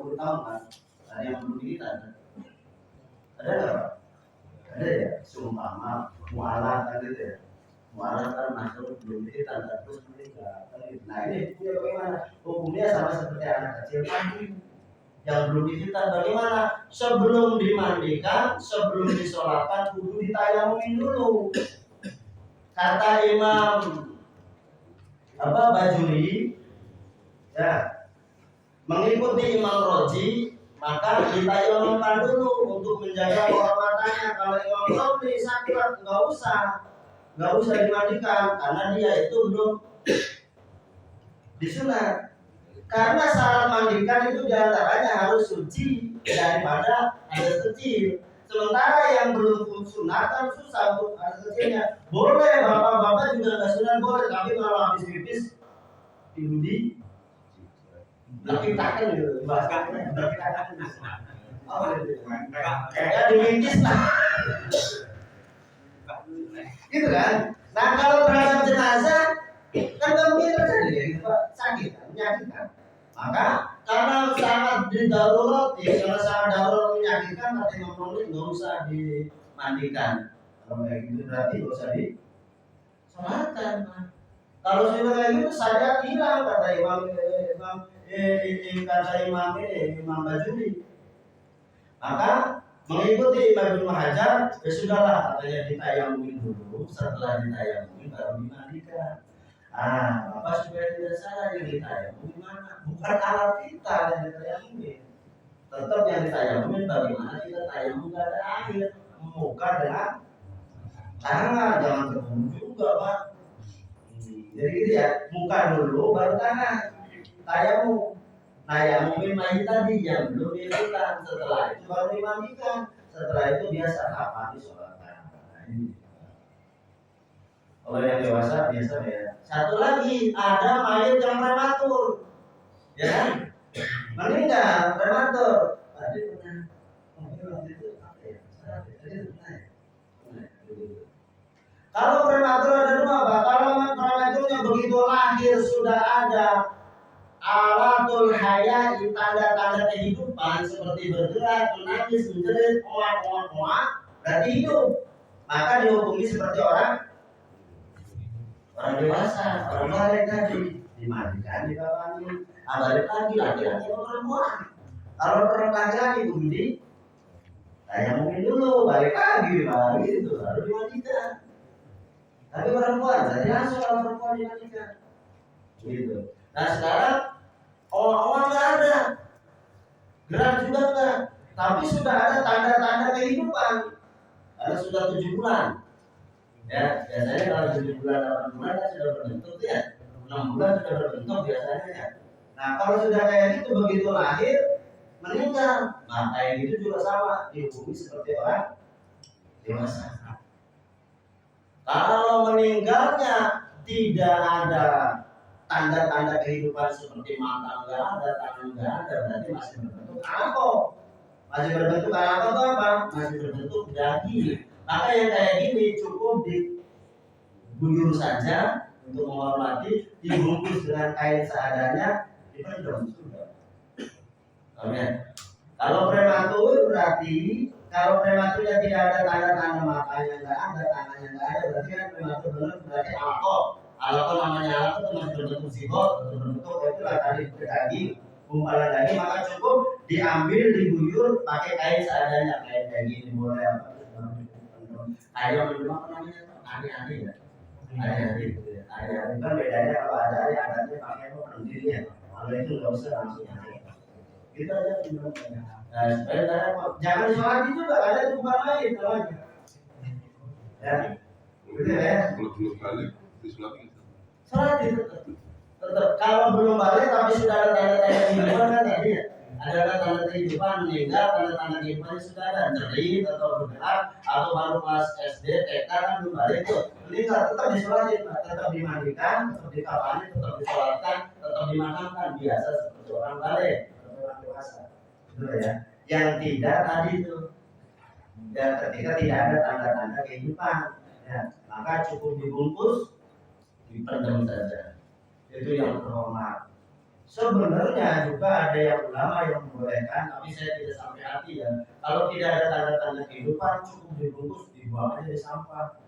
20 tahun kan, ada yang belum militan. Ada nggak Pak? Ada ya, seumpama mualaf kan gitu ya. Mualaf kan masuk belum militan, terus menikah. Nah ini hukumnya bagaimana? Hukumnya sama seperti anak kecil mandi yang belum militan. Bagaimana? Sebelum dimandikan, sebelum disolatkan, kudu ditayamumin dulu. Kata Imam Bajuri, ya, mengikuti Imam Roji, maka ditayamumkan dulu untuk menjaga kehormatannya. Kalau Imam Roji sakit, nggak usah dimandikan karena dia itu belum disunat. Karena syarat mandikan itu diantaranya harus suci daripada hadas kecil. Sementara yang belum sunat kan susah untuk hadas kecilnya. Boleh bapak-bapak juga nggak sunat boleh, tapi kalau habis pipis di tapi takkan gitu, bahasanya tapi takkan. Apa itu? Kayak dimintis lah. Gitu kan? Nah kalau terhadap jenazah kan nggak mungkin terjadi ya gitu Pak, sakit kan, menyakitkan. Maka karena sangat didarurati, karena sangat darurat menyakitkan, kata Imam Nawawi nggak usah dimandikan. Kalau kayak gitu berarti nggak usah disolatkan. Kalau sudah kayak gitu saja hilang kata Imam Bajuri. Maka mengikuti Imam Ibnu Hajar, ya sudahlah katanya ditayamumin dulu, setelah ditayamumin baru dimandikan. Bapak supaya tidak salah yang ditayamumin mana? Bukan alat kita yang ditayamumin. Tetap yang ditayamumin bagaimana kita tayamum gak ada air, muka dengan tangan, jangan terbunuh juga Pak. Jadi gitu ya, muka dulu baru tangan. Tayamum. Nah yang mungkin mayit tadi yang belum dilakukan, setelah itu baru dimandikan, setelah itu biasa kapan disolatkan. Kalau yang dewasa biasa ya. Satu lagi ada mayit yang prematur, ya kan? Meninggal prematur. Kalau prematur ada dua Pak. Kalau prematurnya begitu lahir sudah ada alatul hayat, tanda-tanda kehidupan seperti bergerak, menangis, menjerit, oak, berarti hidup. Maka dihukumi seperti orang dewasa, orang balik tadi dimandikan, dikawani. Balik lagi laki-laki atau perempuan. Kalau orang laki-laki budi, saya mungkin dulu balik lagi itu baru dimandikan. Tapi perempuan, jadi langsung kalau perempuan dimandikan. Gitu. Nah sekarang orang nggak ada, gerak juga enggak, tapi sudah ada tanda-tanda kehidupan. Karena sudah 7 bulan, ya biasanya kalau 7 bulan 8 bulan kan sudah berbentuk ya, 6 bulan sudah berbentuk biasanya ya. Nah kalau sudah kayak gitu begitu lahir meninggal, nah kayak gitu juga sama dihukumi seperti orang dewasa. Kalau meninggalnya tidak ada tanda-tanda kehidupan seperti mata enggak ada, tangan enggak ada, berarti masih berbentuk angkok. Masih berbentuk angkok itu apa? Masih berbentuk daging. Maka yang kayak gini cukup diguyur saja untuk menghormati, dibungkus dengan kain seadanya, dipendam sudah. Kalau prematur berarti kalau prematurnya tidak ada tanda-tanda matanya enggak ada, tangannya enggak ada, berarti kan prematur benar berarti angkok. Kalau namanya alat itu masih berbentuk zigot, berbentuk itulah tadi daging, gumpalan daging, maka cukup diambil, diguyur pakai kain seadanya, kain daging boleh apa? Ayam itu apa namanya? Ari-ari ya, ari-ari gitu ya. Ari-ari kan bedanya kalau ada adatnya pakai apa? Pendirinya. Kalau itu nggak usah langsung nyari. Kita aja cuma nah, supaya jangan disolati juga, ada tumpah lain namanya. Ya, gitu ya. Belum balik disolati. Sholat tetap kalau belum balik tapi sudah ada tanda-tanda kehidupan kan tadi ya, ada tanda kehidupan meninggal, tanda-tanda kehidupannya sudah ada jerit atau bergerak atau baru kelas SD TK kan belum balik tuh meninggal, tetap disolatin, tetap dimandikan, tetap dikafani, tetap disolatkan, tetap dimakamkan biasa seperti orang balik atau orang dewasa, betul ya. Yang tidak tadi itu ya ketika tidak ada tanda-tanda kehidupan ya, maka cukup dibungkus, dipendam saja, itu yang terhormat. Sebenarnya juga ada yang ulama yang membolehkan, tapi saya tidak sampai hati ya. Kalau tidak ada tanda-tanda kehidupan, cukup dibungkus, dibuang aja di sampah.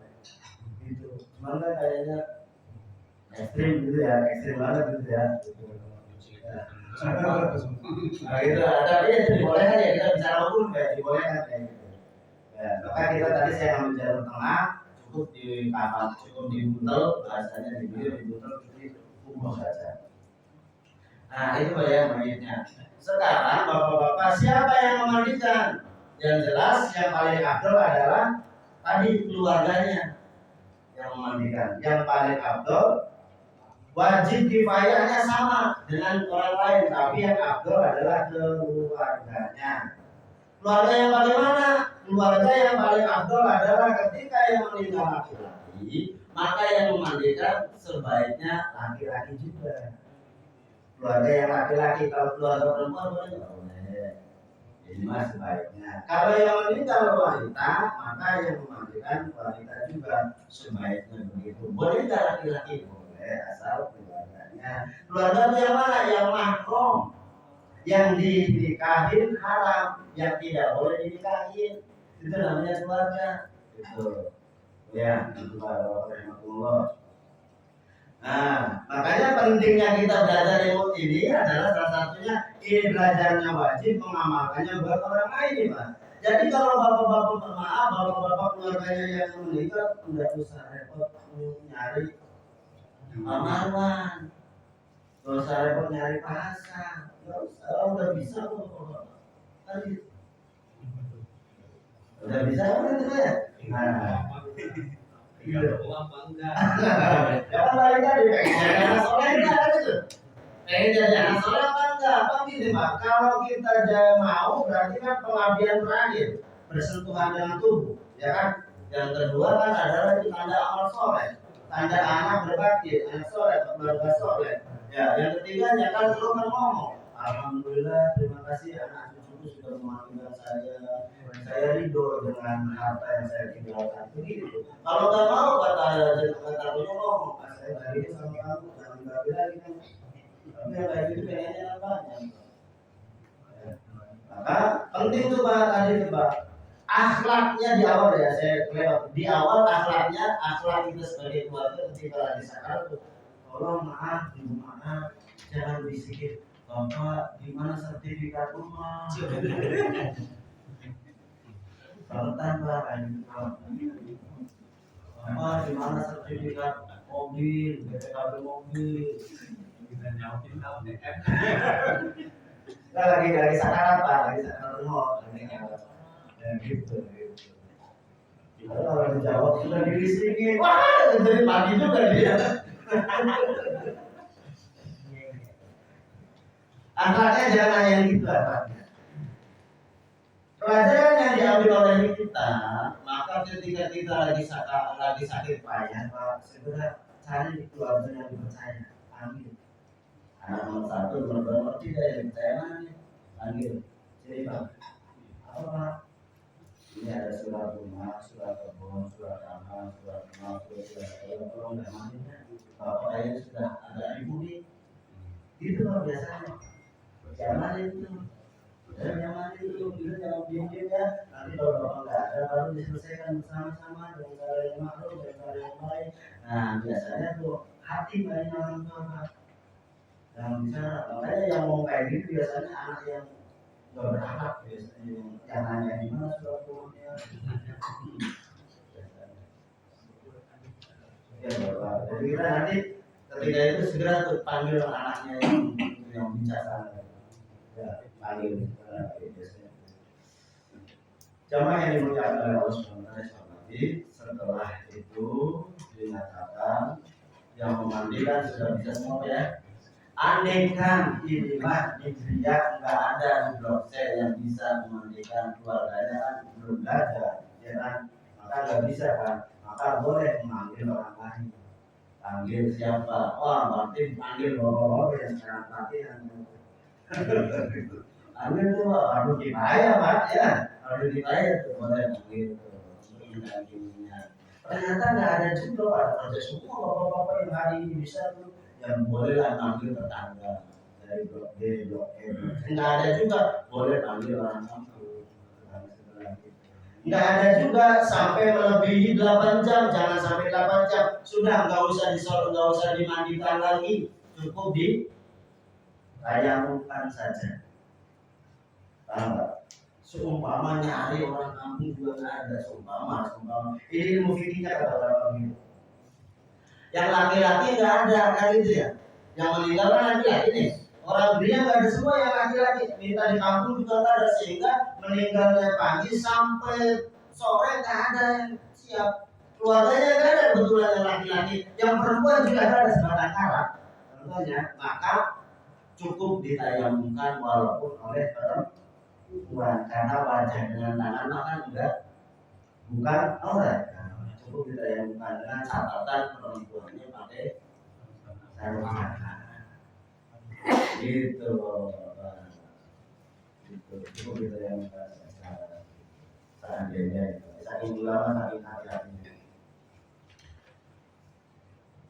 Gitu. Cuman kan kayaknya ekstrim gitu ya, ekstrim banget gitu ya. Ya. Nah itu ada ya itu dibolehkan ya, kita bicara hukum ya dibolehkan kayak gitu. Ya, maka kita tadi saya ambil jalur tengah, cukup di kapal, cukup dibuntel, bahasanya dibuntel, jadi umum saja. Nah itu ya mayatnya. Sekarang bapak-bapak siapa yang memandikan? Yang jelas yang paling afdal adalah tadi keluarganya yang memandikan. Yang paling afdal wajib kifayahnya sama dengan orang lain, tapi yang afdal adalah keluarganya. Keluarga yang bagaimana? Keluarga yang paling afdal adalah ketika yang meninggal laki-laki, maka yang memandikan sebaiknya laki-laki juga. Keluarga yang laki-laki, kalau keluarga perempuan boleh nggak boleh. Jadi mas sebaiknya. Kalau yang meninggal wanita, maka yang memandikan wanita juga sebaiknya begitu. Boleh nggak laki-laki? Boleh, asal keluarganya. Keluarga yang mana? Yang mahram, yang dinikahin haram, yang tidak boleh dinikahin. Itu namanya keluarga. Itu. Ya, itu Allah. Nah, makanya pentingnya kita belajar ilmu ini adalah salah satunya ini belajarnya wajib, mengamalkannya buat orang lain, Pak. Jadi kalau bapak-bapak bermaaf, bapak-bapak keluarganya yang meninggal tidak usah repot nyari amalan, tidak usah repot nyari bahasa, tidak usah, udah bisa kok. Tadi udah bisa kan itu ya? Nah. Iya. Jangan balik tadi, pengen jadi anak soleh enggak kan itu? Pengen jadi anak soleh apa enggak? Apa gitu Pak? Kalau kita mau berarti kan pengabdian terakhir bersentuhan dengan tubuh, ya kan? Yang kedua kan adalah itu tanda amal soleh, tanda anak berbakti, anak soleh, keluarga soleh. Ya, yang ketiganya kan lu kan ngomong, alhamdulillah, terima kasih anak cucuku sudah memanggil saya ridho dengan harta yang saya tinggalkan. Begitu. Kalau nggak mau kata punya ngomong, saya bagi sama kamu, jangan bagi lagi kan. Tapi yang kayak gitu kayaknya banyak. Maka penting tuh Pak tadi tuh Pak. Akhlaknya di awal ya saya lewat. Di awal akhlaknya, akhlak kita sebagai keluarga ketika lagi sakral tuh. Tolong maaf, ibu maaf, jangan bisikin. Bapak, gimana sertifikat rumah? Bapak, Bapak, gimana sertifikat mobil, BPKB mobil? Kita nyautin tahu DM. Lagi sakarat Pak, lagi sakarat rumah, ya gitu. Kalau dijawab sudah dilistrikin, wah, jadi mati juga dia. Akhlaknya jangan yang gitu akhlaknya. Pelajaran yang diambil oleh kita, maka ketika kita lagi sakit payah, Pak, segera cari keluarga yang dipercaya, ambil. Anak nomor 1, nomor 2, nomor 3 yang dipercaya mana? Ambil. Jadi Pak, apa Pak? Ini ada surat rumah, surat kebun, surat tanah, surat rumah, surat tolong dan mandinya. Bapak ayah sudah ada ibu nih. Itu Pak biasanya. Jangan itu, jangan itu, jangan diam-diam ya. Nanti kalau bapak nggak ada, baru diselesaikan bersama-sama dengan cara yang makruh, dengan cara yang baik. Nah biasanya tuh hati banyak orang tua. Yang bisa, makanya yang mau kayak gitu biasanya anak yang nggak berakhlak biasanya. Yang nanya di mana surat rumahnya. Ya bapak. Jadi kita nanti ketika itu segera tuh panggil anaknya yang bicara. Ya, panggil biasanya. Jamaah yang dimuliakan oleh Allah Subhanahu wa taala, setelah itu dinyatakan yang memandikan sudah bisa semua ya. Andaikan ini mah di India nggak ada di blok C yang bisa memandikan keluarganya kan belum ada, ya kan? Maka nggak bisa kan? Maka boleh memanggil orang lain. Panggil siapa? Oh, berarti panggil bapak-bapak yang sekarang latihan. Ambil tuh, harus dibayar Pak ya, harus dibayar tuh boleh panggil tuh. Ternyata nggak ada juga Pak, ada semua bapak-bapak yang hari ini bisa tuh yang boleh lah manggil tetangga. dari blok D, blok E. Nggak ada juga boleh panggil orang kampung. Nggak ada juga sampai melebihi 8 jam, jangan sampai 8 jam. Sudah nggak usah dimandikan lagi, cukup ditayamumkan saja. Paham nggak? Seumpama nyari orang kampung juga nggak ada, seumpama. Ini ilmu fikihnya kata orang begitu. Yang laki-laki nggak ada kan gitu ya. Yang meninggal kan laki-laki nih. Orang dia nggak ada semua yang laki-laki. Minta di kampung juga nggak ada, sehingga meninggalnya pagi sampai sore nggak ada yang siap. Keluarganya nggak ada kebetulan yang laki-laki. Yang perempuan juga nggak ada sebatang kara. Contohnya, maka cukup ditayamumkan walaupun oleh perempuan, karena wajah dengan tangan makan juga bukan aurat. Cukup ditayamumkan dengan catatan perempuannya pakai sarung tangan. Gitu. Cukup ditayamumkan seandainya saking ulama saking hati-hatinya.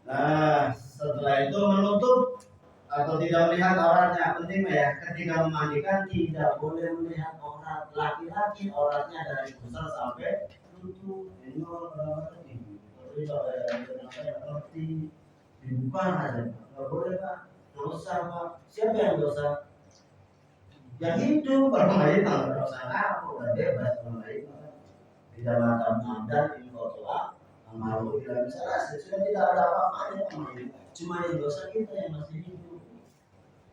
Nah, setelah itu menutup atau tidak melihat auratnya. Penting ya, ketika memandikan tidak boleh melihat aurat laki-laki, auratnya dari pusar sampai lutut. Ini orang tapi kalau ngerti dibuka aja, nggak boleh Pak, dosa Pak. Siapa yang dosa? Yang hidup, kalau lain nggak dosa apa, udah bebas kalau lain. Tidak mata mandan ini kotoa, malu tidak bisa rasa, sudah tidak ada apa-apanya kemarin. Cuma yang dosa kita yang masih hidup.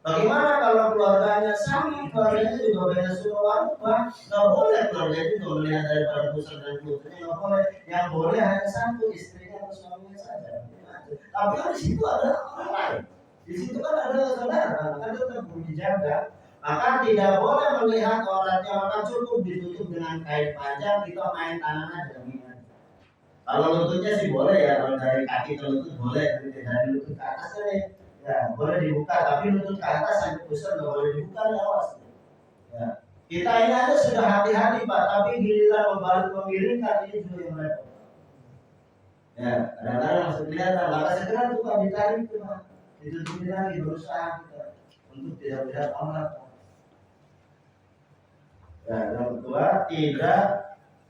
Bagaimana kalau keluarganya sama, keluarganya juga beda suku warga, nggak boleh keluarga itu melihat daripada pusat dan lututnya, nggak boleh. Yang boleh hanya satu, istrinya atau suaminya saja. Tapi kan di situ ada orang lain, di situ kan ada saudara, kan tetap dijaga. Maka tidak boleh melihat auratnya, maka cukup ditutup dengan kain panjang, kita main tangan aja. Kalau lututnya sih boleh ya, kalau dari kaki ke lutut boleh, dari lutut ke atas nih. Ya, boleh dibuka, tapi lutut ke atas sampai pusat nggak boleh dibuka, ya awas. Ya. Kita ini aja sudah hati-hati Pak, tapi giliran membalik memiringkan ini juga yang repot. Ya, kadang-kadang masih kelihatan, maka segera tuh Pak ditarik tuh Pak, ditutupin lagi, berusaha kita untuk tidak melihat aurat. Ya, yang kedua, tidak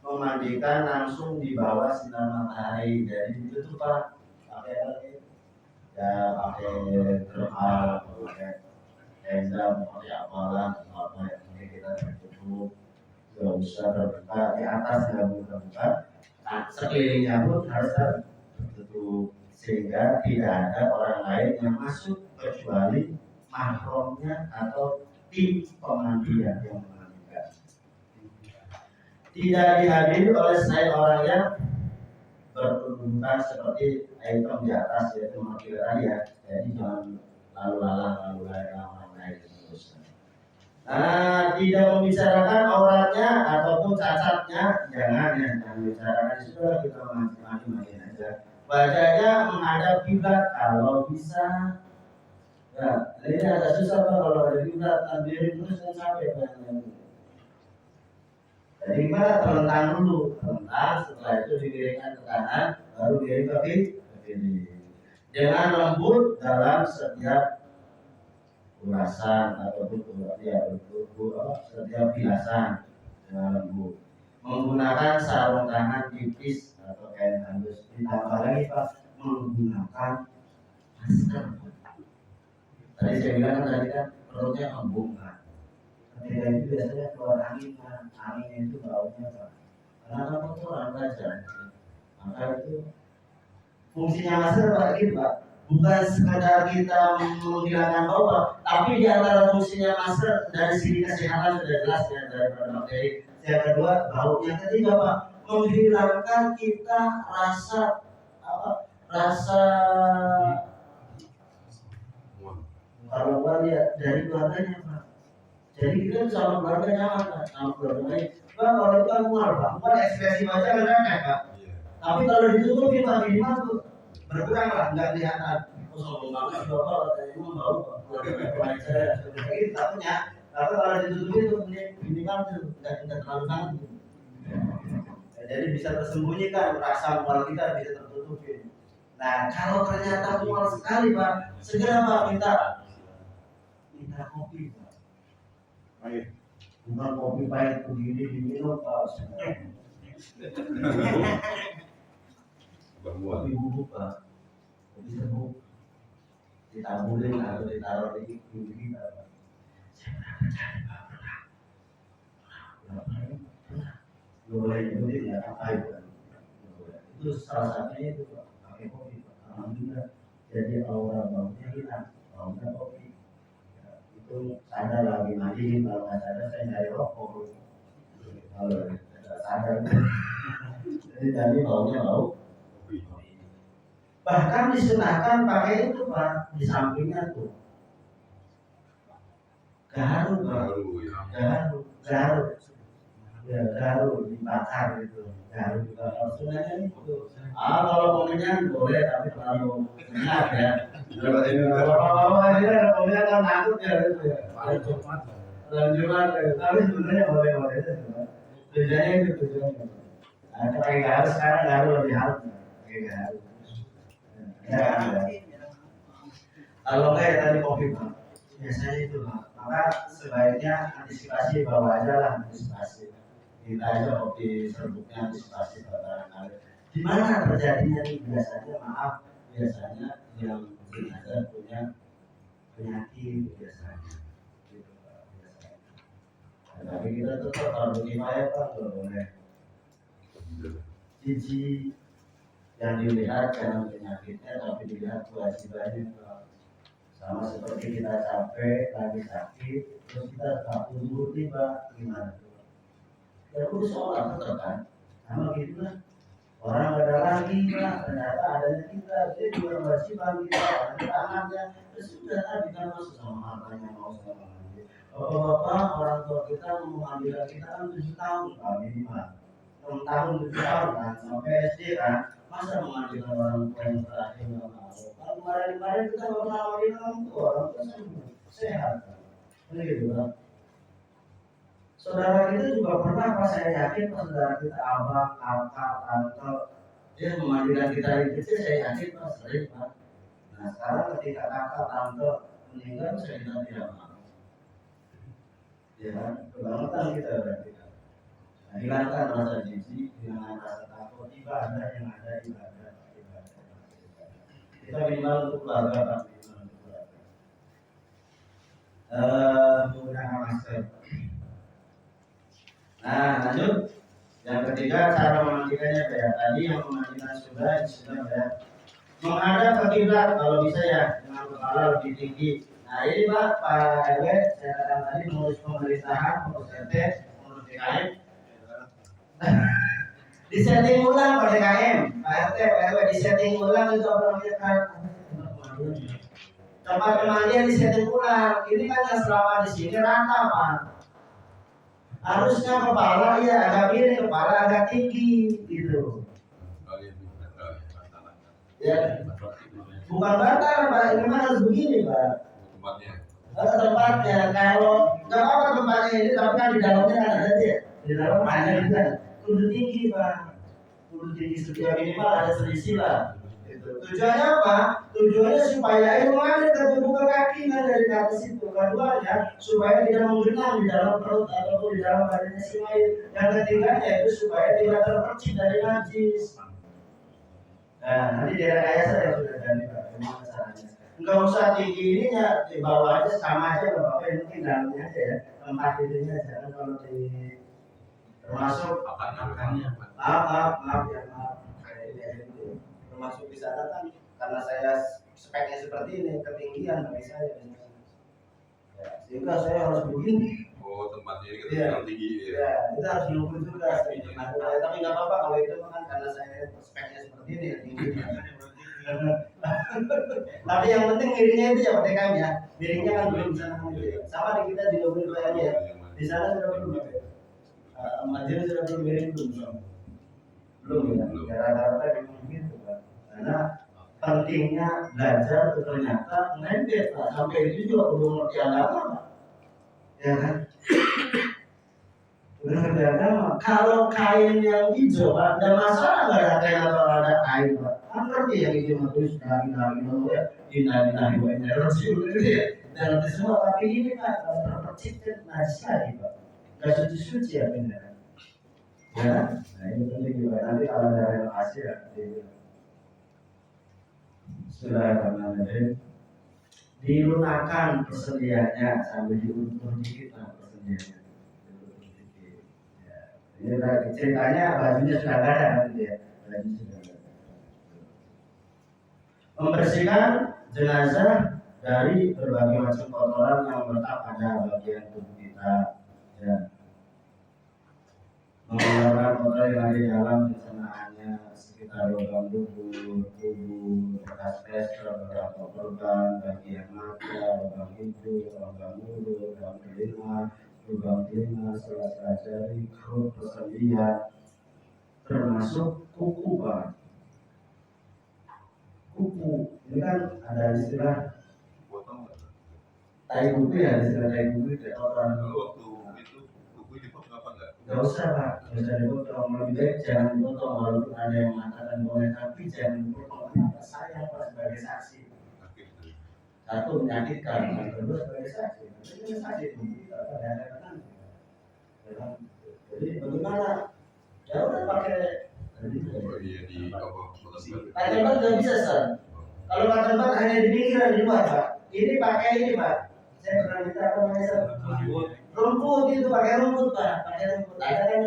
memandikan langsung di bawah sinar matahari, jadi ditutup Pak, pakai ya pakai terpal, pakai tenda, pakai apalah, apa yang ini kita tutup, nggak usah terbuka di atas, nggak boleh terbuka. Nah, sekelilingnya pun harus tertutup sehingga tidak ada orang lain yang masuk kecuali mahramnya atau tim pemandian yang memandikan. Tidak dihadiri oleh selain orang yang berkedudukan seperti item di atas, yaitu makil tadi ya. Jadi jangan lalu lalang orang lain terus. Nah, tidak membicarakan auratnya ataupun cacatnya, jangan bicarakan, sudah kita mati aja. Wajahnya menghadap kiblat kalau bisa. Ya, ini agak susah Pak kalau ada kiblat, ambilin terus kan sampai banyak. Jadi gimana? Terlentang dulu, setelah itu dimiringkan ke kanan, baru miring ke kiri. Dengan lembut dalam setiap ulasan ataupun setiap bilasan dengan lembut. Menggunakan sarung tangan tipis atau kain halus. Ditambah lagi Pak, menggunakan masker. Tadi saya bilang kan perutnya membuka. Ketika itu biasanya keluar angin itu baunya Pak. Karena kan kotoran saja. Maka itu fungsinya masker Pak gitu Pak. Bukan sekadar kita menghilangkan bau Pak, tapi di antara fungsinya masker dari segi kesehatan sudah jelas ya, daripada bakteri. Yang kedua bau. Yang ketiga Pak, menghilangkan kita rasa kalau ya dari keluarganya Pak. Jadi kita sama keluarga nyaman Pak, sama keluarga lain. Pak kalau itu kan mual Pak, bukan ekspresi wajah menarik Pak. Tapi kalau ditutupin Pak minimal tuh berkurang lah, nggak kelihatan. Sombong banget bapak katanya emang bau Pak. Keluarga saya seperti itu takutnya. Tapi kalau ditutupin tuh minimal tuh nggak terlalu banget. Jadi bisa tersembunyikan rasa mual kita, bisa tertutupin. Nah kalau ternyata mual sekali Pak, segera Pak minta minta kopi Pak. Pahit. Bukan kopi pahit begini diminum Pak. Kopi bubuk Pak. Kopi serbuk. Ditabulin atau ditaruh di kita Pak. Saya cari Pak pernah. Boleh ikutin ya apa itu? Itu salah satunya itu Pak. Pakai kopi Pak. Alhamdulillah. Jadi aura baunya hilang. Baunya kopi. Ya, itu sadar lagi mandi kalau nggak sadar saya nyari rokok. Kalau sadar. Jadi tadi baunya bau. Bahkan disunahkan pakai itu Pak, di sampingnya tuh garu Pak, garu ya garu dibakar gitu, garu juga sunahnya itu. Kalau pengenyan boleh tapi terlalu banyak ya. Kalau ini pengenyan kan takut ya itu ya. Lanjutan tapi sebenarnya boleh itu. Tujuannya itu tujuannya. Pakai garu sekarang garu lebih halus, pakai garu. Ya. Kalau enggak ya tadi kopi Pak, biasanya itu Pak. Maka sebaiknya antisipasi bawa aja lah antisipasi. Kita aja kopi serbuknya antisipasi barangkali. Di mana terjadinya nih biasanya biasanya yang jenazah punya penyakit biasanya. Gitu Pak, biasanya. Tapi kita tetap harus kifayah Pak, nggak boleh. Cici yang dilihat jangan penyakitnya tapi dilihat kewajibannya sama seperti kita capek lagi sakit terus kita tak turuti Pak gimana tuh ya udah sholat tetap kan sama gitu lah orang ada lagi Pak ternyata adanya kita jadi juga kewajiban kita ada tangannya terus sudah tadi kan masuk sama hartanya mau sama bapak-bapak orang tua kita mengambil kita kan 7 tahun Pak minimal 6 tahun 7 tahun kan sampai SD kan masa mengajukan orang tua yang terakhir nggak mau? Kalau kemarin kita nggak pernah ngajuin orang tua sehat, begitu kan? Saudara kita juga pernah pas saya yakin pas saudara kita abang, kakak, tante dia memandikan kita itu saya yakin pas sering Pak. Nah sekarang ketika kakak, tante meninggal saya tidak mau. Ya kan? Kebangetan kita berarti. Nah, hilangkan rasa jijik dengan rasa takut ibadah yang ada ibadah. Kita minimal untuk keluarga Pak, minimal untuk keluarga. Menggunakan masker. Nah lanjut, yang ketiga cara memandikannya ya. Tadi yang memandikan sudah ya. Menghadap ke kiblat kalau bisa ya, dengan kepala lebih tinggi. Nah ini Pak RW saya katakan tadi mengurus pemerintahan, mengurus RT, mengurus DKM. Di setting ulang PDKM, Pak RT, Pak RW di setting ulang itu apa namanya kan? Tempat pemandian di setting ulang. Ini kan yang selama di sini rata Pak. Harusnya kepala ya agak miring, kepala agak tinggi gitu. Ya, bukan bantal Pak, ini memang harus begini Pak. Tempatnya kalau nggak apa tempatnya ini, tapi kan di dalamnya kan ada dia. Di dalam ada juga. Kudu tinggi Pak, kudu tinggi setiap minimal ada selisih lah. Tujuannya apa? Tujuannya supaya air mengalir ke tubuh ke kaki dari atas itu. Keduanya supaya tidak menggenang di dalam perut ataupun di dalam badannya si mayit. Yang ketiganya itu supaya tidak terpercik dari najis. Nah, nanti daerah kaya saya sudah jadi Pak. Memang caranya. Enggak usah tinggi ininya, di bawah aja sama aja Bapak yang penting dalamnya aja ya. Tempat itunya jangan kalau di termasuk makannya maaf kayak itu termasuk di sana kan karena saya speknya seperti ini ketinggian bagi saya ya, sehingga saya harus begini tempatnya ini kan tinggi ya kita harus nunggu juga tapi nggak apa-apa kalau itu kan karena saya speknya seperti ini tinggi tapi yang penting miringnya itu ya PTKM ya miringnya kan belum bisa sama di kita juga belum kayak ya di sana sudah belum majelis sudah belum belum ya rata-rata memang gitu Pak karena pentingnya belajar itu ternyata nempel Pak sampai itu juga belum ngerti agama Pak ya kan belum ngerti agama kalau kain yang hijau Pak ada masalah nggak ada kain atau ada kain Pak kan ngerti ya gitu terus ya inna wa inna ilaihi raji'un gitu ya. Dan semua tapi ini Pak tercipta najis lagi Pak. Gak suci-suci ya benar. Ya, nah ini penting juga nanti kalau ada relokasi ya. Bismillahirrahmanirrahim. Dilunakan persediaannya sambil diukur dikit lah persediaannya. Ya. Ini ceritanya bajunya sudah ada gitu ya. Baju sudah ada. Membersihkan jenazah dari berbagai macam kotoran yang melekat pada bagian tubuh kita. Ya. Mengeluarkan kotoran yang ada di dalam pencernaannya sekitar lubang tubuh, bekas plester, beberapa korban, bagian mata, lubang hidung, lubang mulut, lubang telinga, sela-sela jari, perut, persendian, termasuk kuku Pak. Kuku ini kan ada istilah Potong nggak? tai kuku ya, istilah tai kuku itu kotoran. Kalau waktu itu kuku dipotong apa enggak? Gak usah Pak, gak usah dipotong. Lebih baik jangan dipotong walaupun ada yang mengatakan boleh, tapi jangan dipotong. Kenapa saya Pak sebagai saksi? Satu menyakitkan, yang kedua sebagai saksi. Ini saksi itu tidak ada. Jadi bagaimana? Ya udah pakai. Oh iya di apa? Pakai nggak bisa Sir. Kalau pakai tempat hanya di pinggiran di luar Pak. Ini pakai ini Pak. Saya pernah minta apa namanya Sir? Rumput itu pakai rumput Pak. Pakai rumput. Ada kan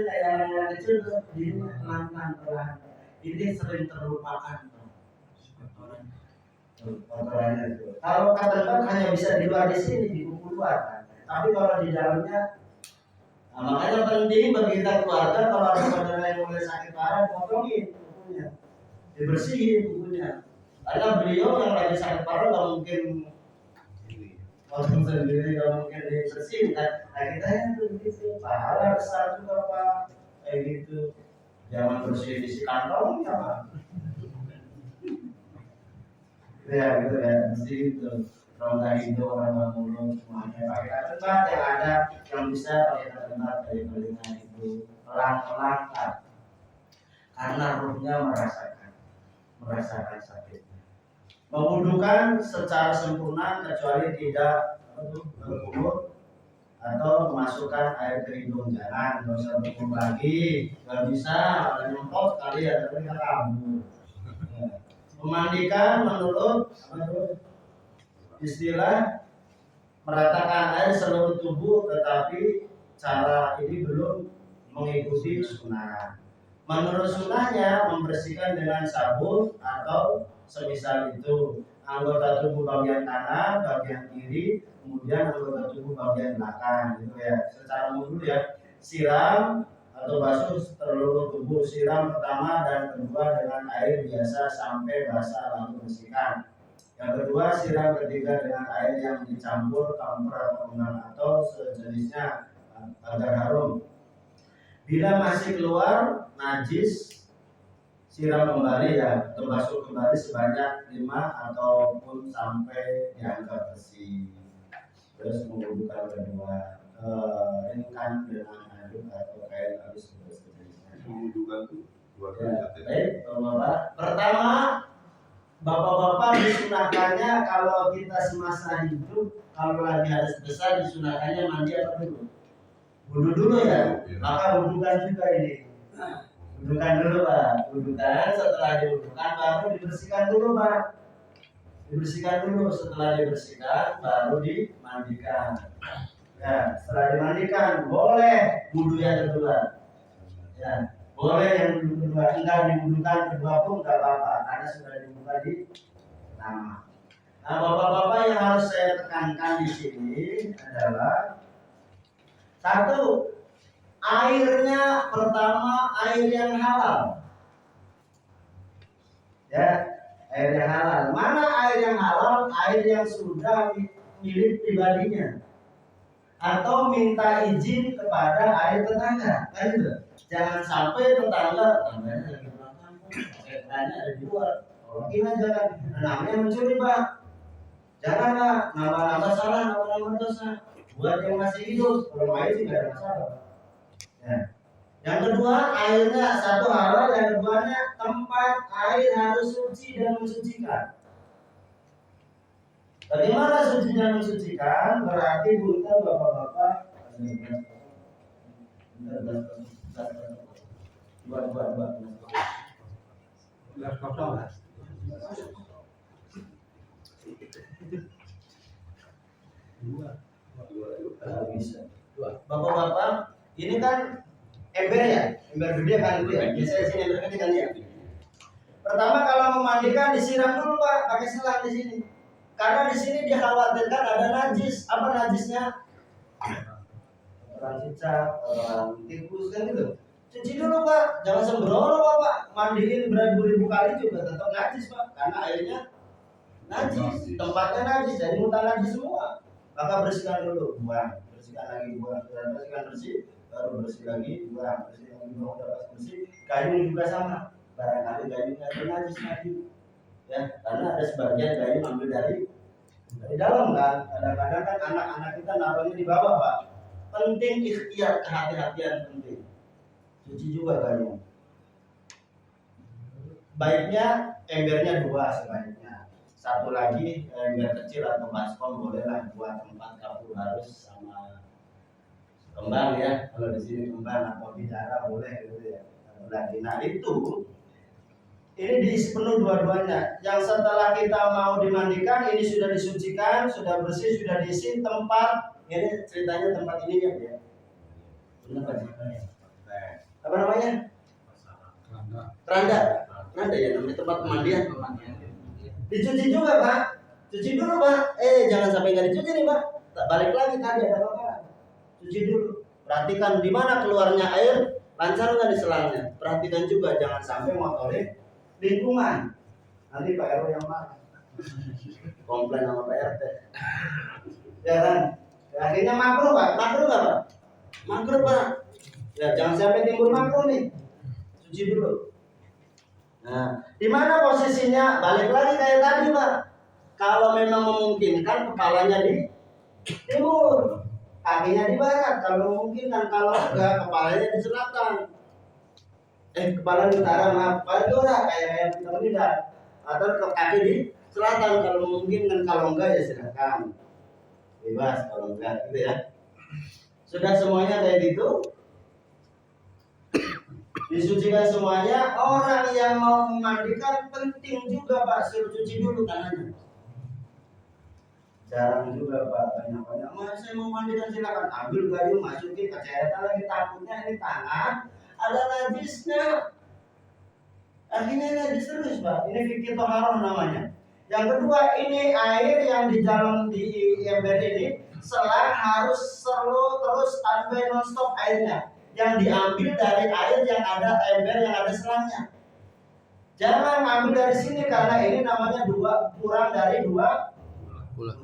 yang kecil tuh di rumah pelan-pelan perlahan. Ini sering terlupakan Pak. Kotorannya itu. Kalau kata hanya bisa di luar di sini di kuku luar kan. Tapi kalau di dalamnya, nah, makanya penting bagi kita keluarga kalau ada saudara yang mulai sakit parah dipotongin kukunya, dibersihin kukunya. Karena beliau yang lagi sakit parah nggak mungkin potong sendiri, nggak mungkin dibersihin kan. Nah kita yang begitu pahala besar juga Pak kayak gitu. Jangan bersihin isi kantong ya Pak. Ya gitu ya, mesti itu rongga hidung, rongga mulut semuanya pakai tempat yang ada yang bisa pakai tempat dari telinga itu pelan-pelan karena ruhnya merasakan sakitnya. Mewudukan secara sempurna kecuali tidak berkumur atau memasukkan air ke hidung, jangan nggak usah berkumur lagi, nggak bisa kalau nyemprot kali ya tapi nggak kabur. Memandikan menurut istilah meratakan air seluruh tubuh, tetapi cara ini belum mengikuti sunnah. Menurut sunnahnya membersihkan dengan sabun atau semisal itu anggota tubuh bagian kanan, bagian kiri, kemudian anggota tubuh bagian belakang gitu ya. Secara umum ya, siram atau basuh seluruh tubuh, siram pertama dan kedua dengan air biasa sampai basah lalu bersihkan. Yang kedua, siram ketiga dengan air yang dicampur kamfer atau undang atau sejenisnya agar harum. Bila masih keluar najis, siram kembali ya, atau basuh kembali sebanyak 5 ataupun sampai dianggap bersih. Terus mewudukan kedua, ringkan dengan aduk atau kain halus sejenisnya. Mewudukan tuh luar Ya, biasa. baik, Bapak. Pertama, Bapak-bapak disunahkannya kalau kita semasa hidup kalau lagi hadas besar disunahkannya mandi apa dulu? Wudu dulu ya. Maka wudukan juga ini. Wudukan dulu Pak. Wudukan, setelah diwudukan baru dibersihkan dulu Pak. Dibersihkan dulu, setelah dibersihkan baru dimandikan. Ya, setelah dimandikan boleh wudu yang kedua. Ya. Boleh yang kedua, enggak diwudukan kedua pun enggak apa-apa karena sudah dibuka di pertama. Nah, bapak-bapak yang harus saya tekankan di sini adalah satu, airnya pertama air yang halal. Ya, air yang halal. Mana air yang halal? Air yang sudah milik pribadinya atau minta izin kepada air tetangga, kan gitu. Jangan sampai tetangganya lagi pulang kampung, tetangga ada di luar, tolongin aja kan. Namanya mencuri Pak. Jangan Pak, nama-nama salah, nama-nama dosa. Buat yang masih hidup, kalau main sih nggak ada masalah. Ya. Yang kedua, airnya satu halal, yang keduanya tempat air harus suci dan mensucikan. Bagaimana suci dan mensucikan? Berarti bukan bapak-bapak bapak-bapak ini kan ember ya, ember gede kan itu ya. Biasanya sini ember gede kan ya. Pertama kalau memandikan disiram dulu Pak, pakai selang di sini. Karena di sini dikhawatirkan ada najis. Apa najisnya? Orang cicak, orang tikus kan gitu. Cuci dulu Pak, jangan sembrono Pak. Mandiin beribu-ribu kali juga tetap najis Pak, karena airnya najis, tempatnya najis, jadi mutan najis semua. Maka bersihkan dulu, buang, bersihkan lagi, buang, bersihkan bersih, baru bersih lagi, buang, bersih lagi, buang, udah pas bersih. Kayu juga sama, barangkali kayu ada najis lagi, ya, karena ada sebagian kayu ambil dari dalam kan. Kadang-kadang kan anak-anak kita naruhnya di bawah Pak. Penting ikhtiar, kehati-hatian penting. Cuci juga kayu. Baiknya embernya dua sebaiknya. Satu lagi ember kecil atau baskom bolehlah buat tempat kapur harus sama kembang ya. Kalau di sini kembang atau bidara boleh gitu ya. Lagi. Nah itu ini diisi penuh dua-duanya. Yang setelah kita mau dimandikan ini sudah disucikan, sudah bersih, sudah diisi tempat. Ini ceritanya tempat ini ya. Benar Pak? Apa namanya? Keranda. Keranda ya namanya tempat pemandian. Dicuci juga Pak. Cuci dulu Pak. Jangan sampai nggak dicuci nih Pak. Balik lagi tadi ada apa-apa. Cuci dulu. Perhatikan di mana keluarnya air, lancar nggak di selangnya. Perhatikan juga jangan sampai ngotorin lingkungan. Nanti Pak RW yang marah. Komplain sama Pak RT. Ya kan? Ya, akhirnya makruh Pak. Makruh nggak Pak? Makruh Pak. Ya jangan sampai timbul makruh nih. Cuci dulu. Nah, di mana posisinya? Balik lagi kayak tadi Pak. Kalau memang memungkinkan kepalanya di timur, kakinya di barat. Kalau memungkinkan, kalau enggak kepalanya di selatan. Kepala di utara, maaf, kepala di utara kayak kita meninggal. Atau kaki di selatan kalau memungkinkan, kalau enggak ya silakan. Bebas kalau enggak gitu ya. Sudah semuanya kayak gitu. Disucikan semuanya. Orang yang mau memandikan penting juga Pak, suruh cuci dulu tangannya. Jarang juga Pak, banyak-banyak. Mas saya mau mandikan silakan, ambil kayu masukin ke cairan lagi, takutnya ini tangan ada najisnya. Akhirnya najis terus Pak. Ini fikih toharoh namanya. Yang kedua ini air yang di dalam di ember ini selang harus selalu terus standby nonstop airnya. Yang diambil dari air yang ada ember yang ada selangnya. Jangan ambil dari sini karena ini namanya kurang dari dua pula.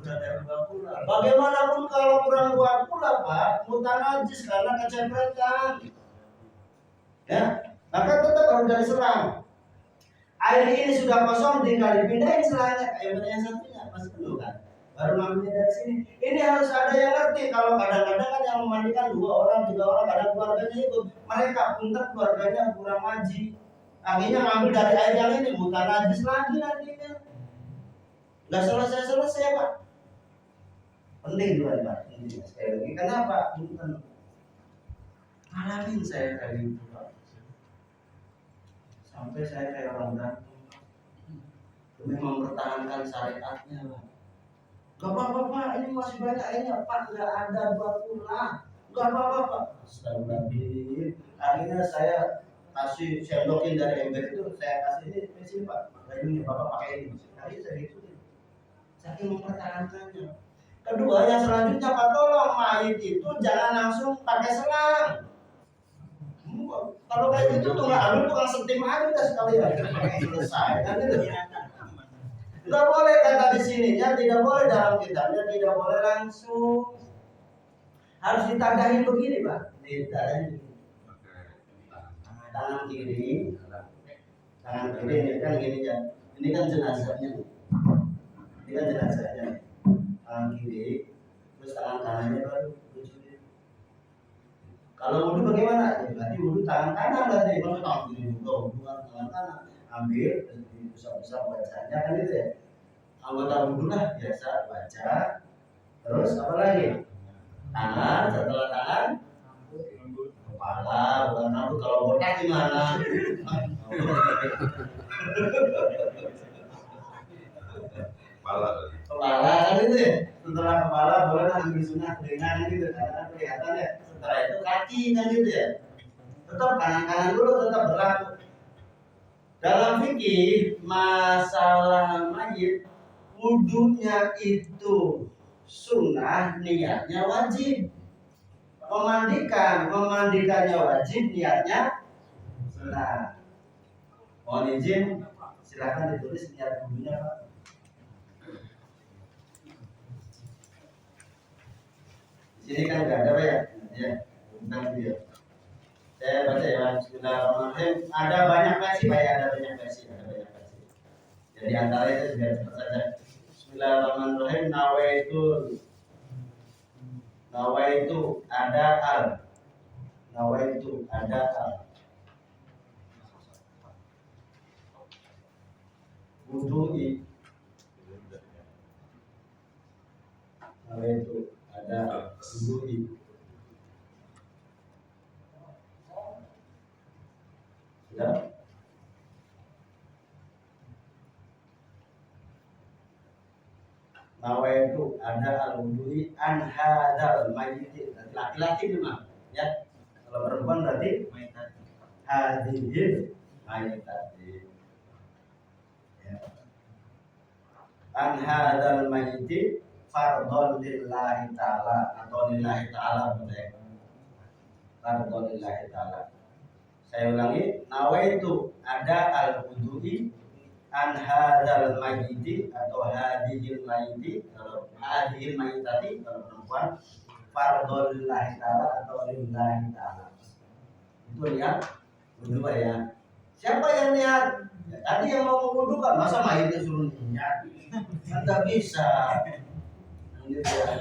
Bagaimanapun kalau kurang 2 pula Pak, mutan najis karena kecepretan. Ya, maka tetap harus dari selang. Air ini sudah kosong, tinggal dipindahin selangnya ke ember yang satunya, masih penuh kan? Baru ngambilnya dari sini. Ini harus ada yang ngerti. Kalau kadang-kadang kan yang memandikan 2 orang, 3 orang, kadang keluarganya ikut. Mereka punten keluarganya kurang ngaji. Akhirnya ngambil dari air yang ini, mutan najis lagi nantinya. Nggak selesai Pak. Penting juga Pak. Ini sekali lagi. Kenapa? Punten. Ngalamin saya kali itu Pak. Sampai saya kayak orang berantem. Demi mempertahankan syariatnya Pak. Gak apa-apa Pak, ini masih banyak airnya Pak, nggak ada 2 pula. Gak apa-apa Pak. Astagfirullahaladzim. Akhirnya saya kasih sendokin dari ember itu, saya kasih ini sini Pak. Ini Bapak pakai ini. Akhirnya saya ikutin. Saking mempertahankannya. Kedua yang selanjutnya Pak, tolong mayit itu jangan langsung pakai selang. Kalau kayak gitu tuh nggak ambil tukang sentim aja udah sekalian. Selesai kan itu. Nggak boleh kata di sininya, tidak boleh dalam kitabnya, tidak boleh langsung. Harus ditandahin begini Pak. Ditandahin begini. Tangan kiri ini kan gini ya. Ini kan jenazahnya. Ini kan jenazahnya. Tangan kiri, terus tangan kanannya baru Kalau wudhu bagaimana? Ya berarti wudhu tangan kanan berarti. Kalau tangan kiri juga wudhu kan tangan kanan. Ambil besar-besar bacanya kan itu ya. Anggota wudhu lah biasa baca. Terus apa lagi? Tangan, setelah tangan kepala, bukan rambut. Kalau botak gimana? Kepala. Kepala kan itu ya. Setelah kepala boleh ambil sunat dengan gitu karena kan kelihatan ya. Setelah itu kaki kan gitu ya. Tetap kanan dulu tetap berlaku. Dalam fikih masalah mayit wudunya itu sunnah, niatnya wajib. Memandikannya wajib, niatnya sunnah. Mohon izin, silakan ditulis niat wudunya Pak. Di sini kan nggak ada Pak ya, bukan dia. Saya baca ya, Bismillahirrahmanirrahim. Ada banyak versi Pak ya, ada banyak versi. Jadi antara itu biar cepat saja. Bismillahirrahmanirrahim. Nawaitu ada al. Nawaitu ada al. Wudu'i. Nawaitu ada wudu'i. Ya. Nawaitu ada al-wudu'i an hadal mayyit. Laki-laki memang ya. Kalau perempuan berarti hadhil mayyitati. Ya. An hadal mayyit fardhon lillahi ta'ala atau lillahi ta'ala boleh. Fardhon lillahi ta'ala. Saya ulangi, nawaitu ada al-wudu'i an hadal mayyiti atau hadhil mayyiti, kalau hadhil mayyitati kalau perempuan, fardhon lillahi ta'ala atau lillahi ta'ala. Itu lihat wudu ya. Siapa yang niat? Ya, tadi yang mau wudu kan, masa mayitnya suruh niat? Kan enggak bisa. Gitu ya.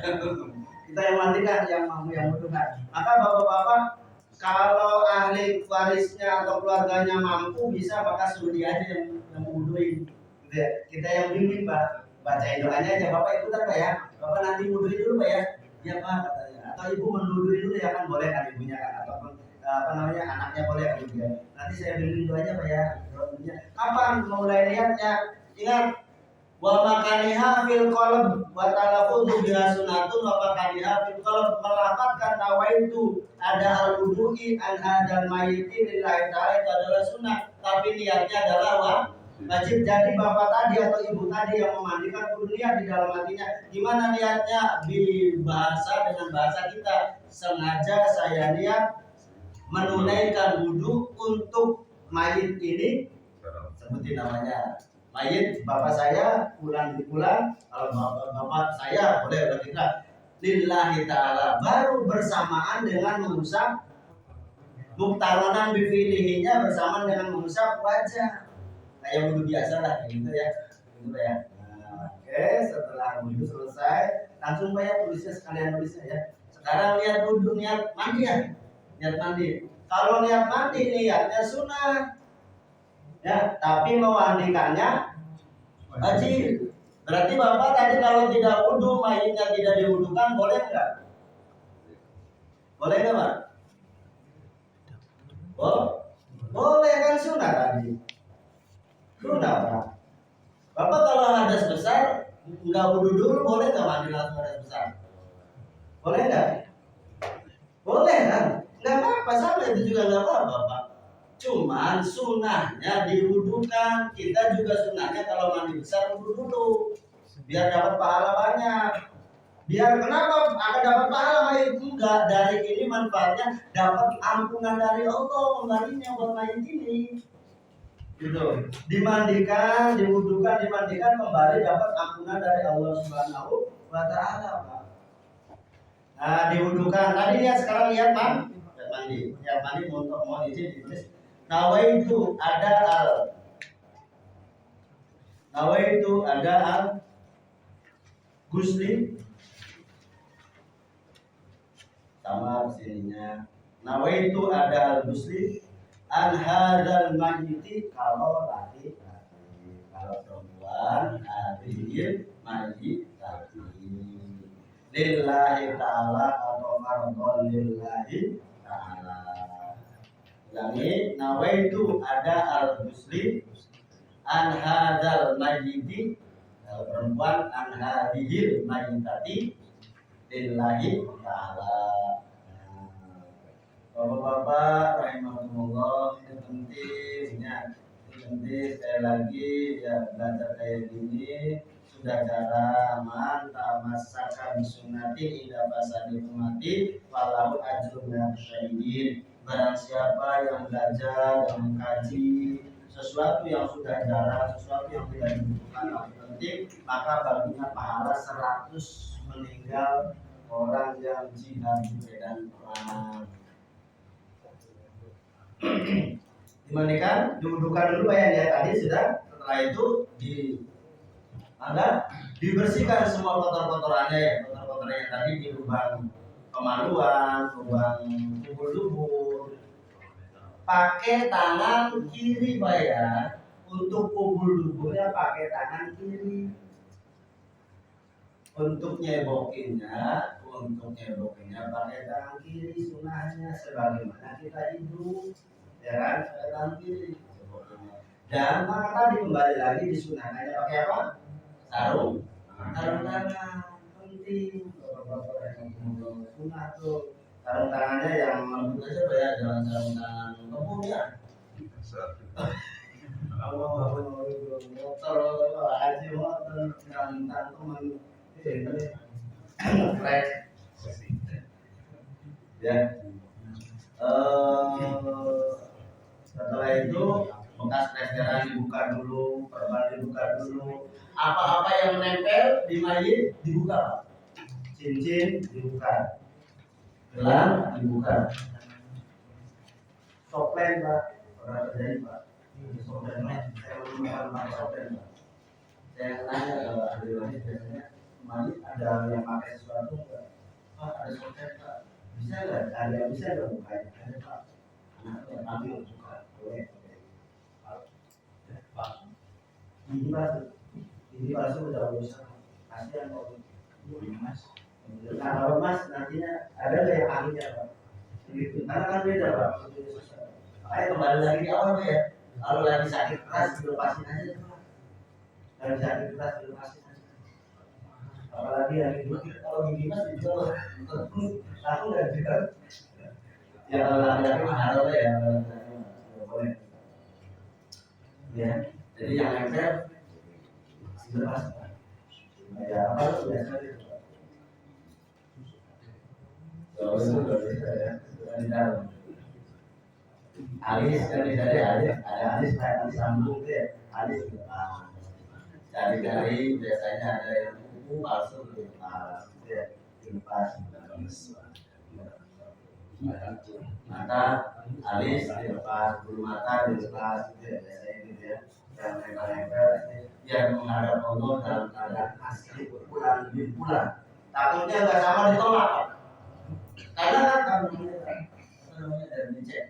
Kita yang mandikan, yang wudu kan. Maka bapak-bapak kalau ahli warisnya atau keluarganya mampu bisa maka suruh dia aja yang wuduin. Gitu ya. Kita yang bimbing Pak, bacain doanya aja Bapak ikutan Pak ya. Bapak nanti wuduin dulu Pak ya. Iya Pak katanya. Atau ibu menduduin dulu ya kan boleh kan ibunya kan ataupun anaknya boleh kan ibu ya. Nanti saya bimbing doanya Pak ya. Kapan mulai niatnya? Ingat wa makaniha fil qalb wa talaffuzu biha sunnatun wa makaniha fil qalb, melafazkan nawaitu ada al-wudu'i an hadal mayyiti lillahi ta'ala itu adalah sunnah, tapi niatnya adalah wajib. Jadi bapak tadi atau ibu tadi yang memandikan kudu niat di dalam hatinya. Gimana niatnya? Dengan bahasa kita, sengaja saya niat menunaikan wudu untuk mayit ini, seperti namanya mayit bapak saya pulang di bulan, kalau bapak saya boleh berkata lillahi ta'ala, baru bersamaan dengan mengusap muktaronan bifilihinya, bersamaan dengan mengusap wajah kayak wudhu biasa lah gitu ya, gitu ya. Nah, oke, setelah wudhu selesai langsung bayar tulisnya, sekalian tulisnya ya. Sekarang lihat wudhu, niat mandi ya, niat mandi. Kalau niat mandi niatnya sunnah ya, tapi memandikannya wajib. Berarti bapak tadi kalau tidak wudhu, mayitnya tidak diwudukan, boleh nggak? Boleh nggak Pak? Boleh kan, sunnah tadi. Sunnah Pak. Bapak kalau hadas besar nggak wudhu dulu, boleh nggak mandi langsung hadas besar? Boleh nggak? Boleh kan? Nggak apa-apa, sama itu juga nggak apa-apa Pak. Cuman sunnahnya diwudukan. Kita juga sunnahnya kalau mandi besar wudhu dulu, biar dapat pahala banyak. Biar kenapa akan dapat pahala mayit? Enggak, dari ini manfaatnya dapat ampunan dari Allah kembalinya buat mayit ini. Gitu. Dimandikan, diwudukan, dimandikan, kembali dapat ampunan dari Allah Subhanahu wa Ta'ala Pak. Nah, diwudukan. Tadi lihat, sekarang lihat mandi. Lihat mandi untuk mau izin ditulis. Nawaitu ada al gusli sama sininya nawaitu ada al-muslim an hadzal mayyiti kalau laki-laki, kalau perempuan hadhil mayyitati lillahi ta'ala atau fardhon lillahi ta'ala. Ulangi, nawaitu ada al-muslim an hadzal mayyiti, kalau perempuan an hadhil mayyitati lillahi ta'ala. Bapak-bapak rahimahumullah, ini pentingnya, sekali lagi ya, belajar kayak gini sudah cara man tamassakan sunnati ida fasadi umati walau ajrun syahidin. Barang siapa yang belajar, yang mengkaji sesuatu yang sudah jarang, sesuatu yang tidak dibutuhkan tapi penting, maka baginya pahala 100 meninggal orang yang jihad di medan perang. Dimandikan, diwudukan dulu ya tadi sudah. Setelah itu dibersihkan semua kotor-kotorannya ya, kotor-kotorannya tadi di lubang kemaluan, lubang kubur-kubur. Pakai tangan kiri Pak ya. Untuk kubur-kuburnya pakai tangan kiri. Untuk nyebokinnya pakai tangan kiri, sunahnya sebagaimana kita hidup, ya kan, pakai tangan kiri. Dan maka tadi kembali lagi disunahkannya pakai apa? Sarung tangan, penting. Sunah tuh sarung tangannya yang lembut aja Pak ya, jangan sarung tangan kebun ya. Allah motor aja motor yang teman ya. Setelah itu bekas plesteran dibuka dulu, perban dibuka dulu, apa-apa yang menempel di mayit dibuka Pak. Cincin dibuka, gelang dibuka, soplen Pak, pernah terjadi Pak. Soplen saya belum pakai soplen Pak. Saya nanya kalau ahli waris biasanya mayit ada yang pakai sesuatu enggak? Pak ada soplen Pak, bisa nggak? Ada yang bisa nggak bukanya? Ada Pak. Anaknya ambil buka, boleh. Ini palsu udah usah, kasihan kok. Mas, kalau Mas nantinya ada nggak yang ahlinya Pak? Gitu. Karena kan beda Pak. Ayo kembali lagi di awal ya. Kalau lagi sakit keras dilepasin aja Pak. Lagi sakit keras dilepasin aja. Apalagi yang hidup, kalau gigi Mas dijual, aku nggak jual. Ya kalau laki-laki mahal ya, boleh. Ya, jadi yang nempel dilepas. Ya apa biasa itu. Kalau itu nggak bisa ya, di dalam. Alis kan bisa ada alis kayak alis sambung tuh ya, alis dari biasanya ada yang kuku palsu dilepas, ya dilepas. Mata alis dilepas, bulu mata dilepas, gitu ya biasanya gitu ya. Yang nempel-nempel biar menghadap Allah dalam keadaan asli pulang. Takutnya nggak sama ditolak. Karena kan namanya dari dicek.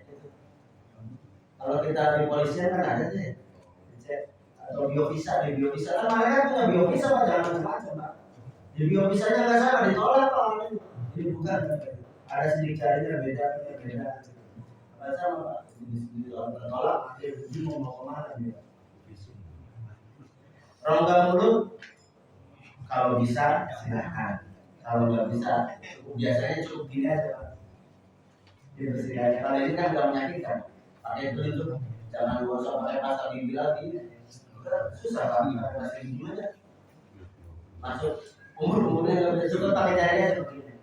Kalau kita di polisian kan ada sih dicek atau biovisa kan mereka punya biovisa Pak, jangan macam-macam Pak. Di biovisanya nggak sama ditolak Pak. Ini bukan ada sidik jarinya beda. Nggak sama Pak. Ditolak dia mau kemana dia? Rongga mulut kalau bisa silakan. Kalau nggak bisa biasanya cukup gini aja Pak. Dibersihkan. Kalau ini kan nggak menyakitkan. Pakai itu jangan gosok pakai pasta gigi lagi. Susah Pak. Pasta gigi aja. Masuk umurnya nggak bisa cukup pakai jari aja seperti ini.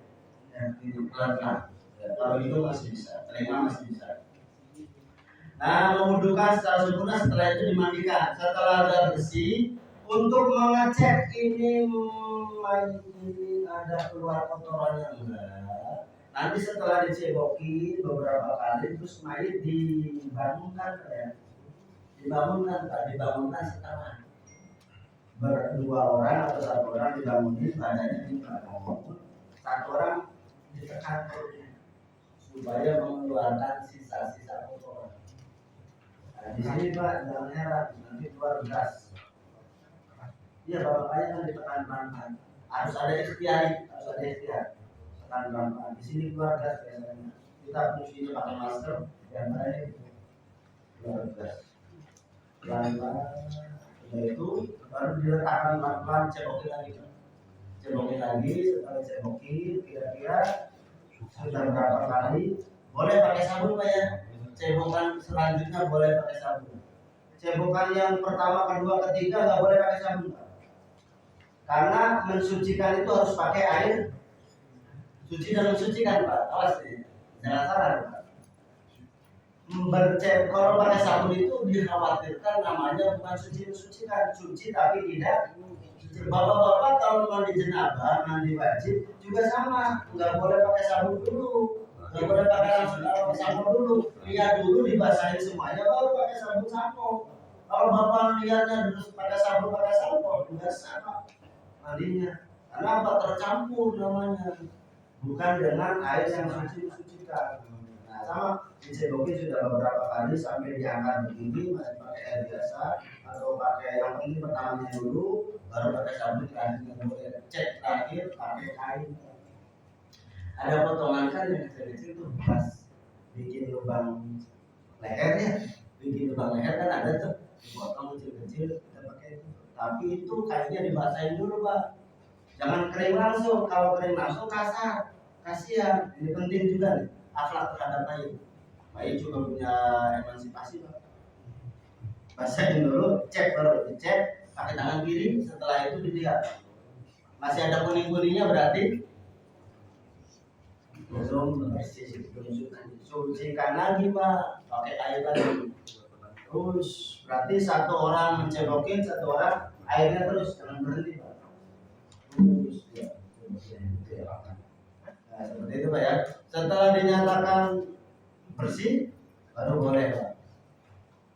Ya, itu pelan-pelan. Kalau itu masih bisa, terima masih bisa. Nah, mewudukan secara sempurna, setelah itu dimandikan. Setelah ada bersih, untuk mengecek ini ada keluar kotorannya enggak. Nanti setelah dicebokin beberapa kali, terus mayit dibangunkan ya. Dibangunkan setengah. Berdua orang atau satu orang dibangunin, badannya dibangun. Satu orang ditekan perutnya. supaya mengeluarkan sisa-sisa kotoran. Nah, di sini Pak jangan heran nanti keluar gas. Iya bapaknya kan ditekan pelan-pelan. Harus ada ikhtiar, harus ada ikhtiar. Tekan pelan-pelan. Di sini keluar gas biasanya. Kita fungsinya pakai masker, yang lain keluar gas. Pelan-pelan. Setelah itu baru diletakkan pelan-pelan, cebokin lagi. Cebokin lagi, setelah cebokin kira-kira sudah berapa kali. Boleh pakai sabun Pak ya. Cebokan selanjutnya boleh pakai sabun. Cebokan yang pertama, kedua, ketiga nggak boleh pakai sabun Pak. Karena mensucikan itu harus pakai air suci dan mensucikan Pak. Awas nih, jangan salah Pak. Kalau pakai sabun itu dikhawatirkan namanya bukan suci mensucikan, suci tapi tidak. Bapak-bapak kalau mandi jenabah, mandi wajib juga sama, nggak boleh pakai sabun dulu. Nggak boleh pakai sabun dulu. Lihat dulu dibasahin semuanya baru pakai sabun sampo. Kalau bapak lihatnya terus pakai sabun juga sama mandinya. Karena apa? Tercampur namanya. Bukan dengan air yang suci-sucikan. Nah, sama dicedokin sudah beberapa kali sampai diangkat begini masih pakai air biasa atau pakai yang penting pertamanya dulu baru pakai sabun terakhir boleh cek terakhir pakai kain. Ada potongan kan yang kecil-kecil tuh pas bikin lubang lehernya, bikin lubang leher kan ada tuh potong kecil-kecil kita pakai itu. Tapi itu kainnya dibasahin dulu Pak. Jangan kering langsung, kalau kering langsung kasar, kasihan. Ini penting juga nih, akhlak terhadap bayi. Bayi juga punya emansipasi Pak. Basahin dulu, cek baru dicek pakai tangan kiri. Setelah itu dilihat masih ada kuning-kuningnya berarti belum sucikan lagi Pak, pakai air lagi. Terus berarti satu orang mencebokin, satu orang airnya terus jangan berhenti Pak. Terus ya. Nah, seperti itu Pak ya. Setelah dinyatakan bersih baru boleh Pak.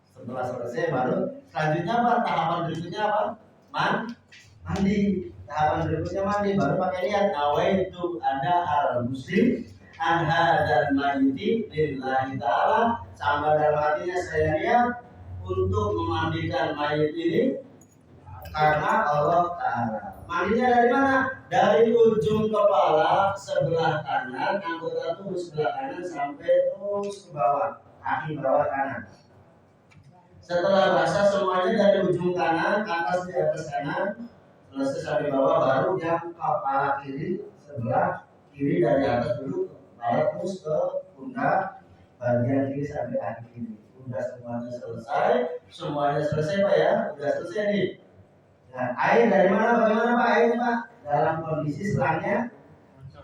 Setelah selesai baru selanjutnya Pak, tahapan berikutnya apa? Mandi. Tahapan berikutnya mandi baru pakai niat nawaitu ada al muslim an hadzal mayyiti lillahi taala, sampai dalam hatinya saya niat untuk memandikan mayit ini karena Allah Ta'ala. Mandinya dari mana? Dari ujung kepala sebelah kanan, anggota tubuh sebelah kanan sampai terus ke bawah, kaki bawah kanan. Setelah basah semuanya dari ujung kanan, atas di atas kanan, selesai sampai bawah baru yang kepala kiri sebelah kiri dari atas dulu, kepala terus ke pundak bagian kiri sampai kaki kiri. Udah semuanya selesai Pak ya, udah selesai nih. Nah, air dari mana? Bagaimana Pak airnya Pak? Dalam kondisi selangnya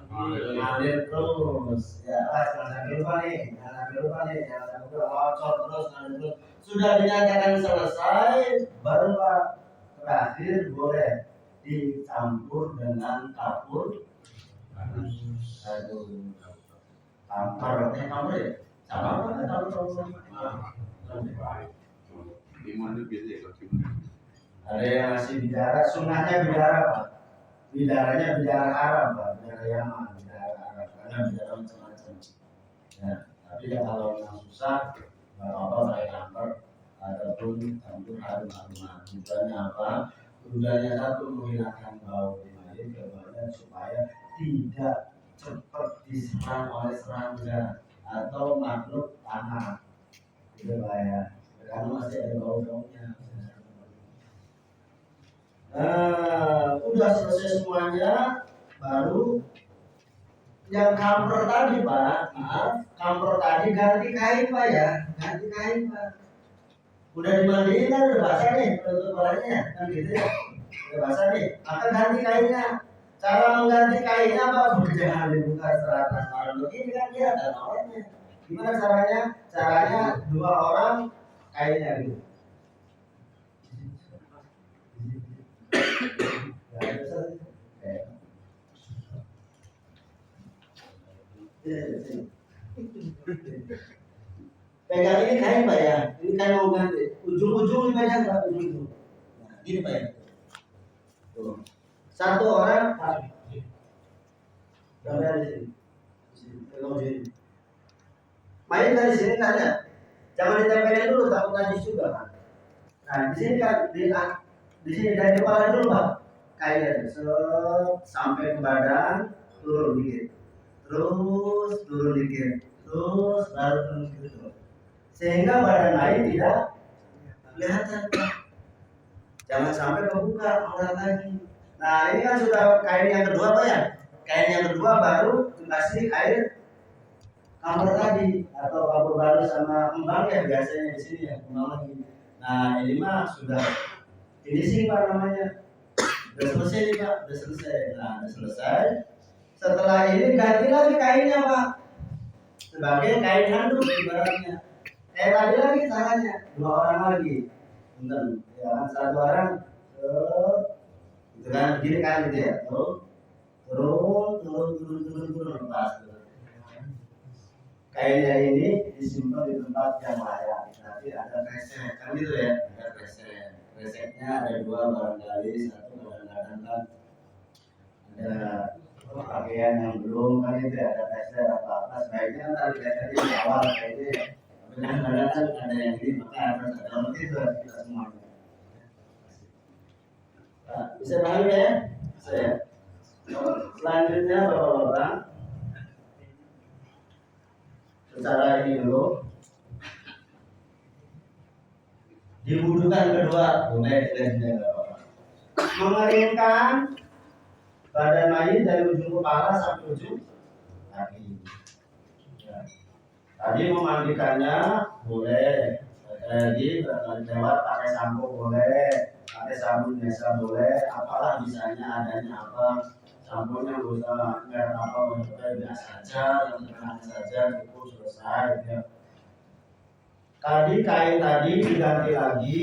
ngalir terus. Ya, jangan sampai lupa nih, jangan sampai ngocor terus, ngalir terus. Sudah dinyatakan selesai, baru Pak terakhir boleh dicampur dengan kapur. Aduh, kampur ya? Sama apa? Ada yang masih bidara, sunnahnya bidara Pak. Bidaranya bidara Arab Pak, bidara Yaman, bidara Arab, karena bidara macam-macam. Ya, tapi ya kalau yang susah, apa pakai kamper ataupun campur harum-haruman. Tujuannya apa? Tujuannya satu, menghilangkan bau di mayit, kemudian supaya tidak cepat diserang oleh serangga atau makhluk tanah. Itu Pak ya, karena masih ada bau-baunya. Udah selesai semuanya, baru yang kamper tadi Pak, maaf, kamper tadi ganti kain Pak ya, ganti kain Pak. Udah dimandiin kan, udah basah nih penutup kepalanya, kan gitu ya, udah basah nih, maka ganti kainnya. Cara mengganti kainnya Pak, jangan dibuka secara transparan begini kan dia ada awalnya. Gimana caranya? Caranya dua orang kainnya gitu. Pegang ini kain Pak ya, ini kain mau ganti, ujung-ujung dipegang Pak, ujung-ujung. Nah, gini Pak ya. Tuh. Satu orang sampai di sini. Pegang sini. mayat dari sini tanya, jangan ditempelin dulu takut najis juga kan. Nah di sini kan di sini dari kepala dulu pak, kayak sampai ke badan turun dikit, terus turun dikit, terus baru turun dikit, sehingga badan lain tidak kelihatan pak. Jangan sampai kebuka aurat lagi. Nah ini kan sudah kain yang kedua pak ya, kain yang kedua baru dikasih air kamar tadi atau kapur baru sama kembang ya biasanya di sini ya kembang lagi. Nah ini mah sudah finishing pak namanya, udah selesai nih pak, udah selesai. Nah udah selesai. Setelah ini ganti lagi kainnya pak, sebagai kain handuk ibaratnya. Tadi lagi caranya dua orang lagi, bentar, ya kan satu orang, itu kan gini kan gitu ya, turun lepas. Kainnya ini disimpan di tempat yang layak. Nanti ada kresek, kan gitu ya, ada kresek. Kreseknya ada dua barangkali, satu kadang-kadang kan ada pakaian yang belum kan itu ya, ada kresek apa sebaiknya tadi di awal kayak itu ya. Tapi kadang-kadang kan ada yang ini maka harus ada itu kita semuanya. Nah, bisa paham ya? Saya. Selanjutnya bapak-bapak. Secara ini dulu dibutuhkan kedua mengeringkan badan mayit dari ujung kepala sampai ujung kaki ya. Tadi memandikannya boleh, lagi lewat pakai sampo boleh, pakai sabun biasa boleh, apalah misalnya adanya apa samponya usah merek apa biasa saja, yang terkenal saja cukup selesai ya. Tadi kain tadi diganti lagi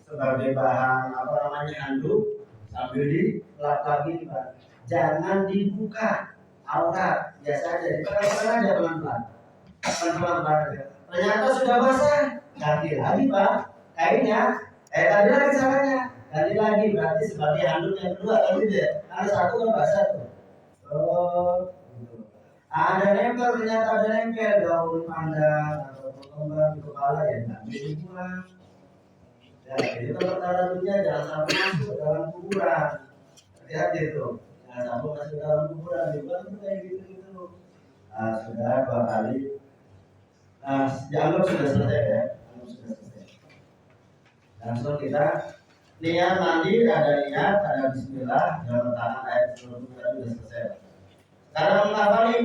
sebagai bahan apa namanya handuk sambil dilap lagi pak. Jangan dibuka aurat, biasa aja dipegang aja pelan-pelan. Ternyata sudah basah, ganti lagi pak kainnya. Tadi lagi caranya, ganti lagi berarti sebagai handuk yang kedua tadi deh. Ada satu kan basah tuh. Ada nempel, ternyata ada nempel daun pandan atau kembang di kepala ya nggak bisa pulang. Ya itu kalau taruhnya jangan sampai masuk dalam kuburan. Hati-hati tuh, jangan sampai masuk dalam kuburan juga tuh kayak gitu. Nah sudah dua kali. Nah dianggap sudah selesai ya, anggap sudah selesai. Langsung kita niat mandi, ada niat, ada bismillah, dalam tangan air seluruh kita sudah selesai. Sekarang mengkafani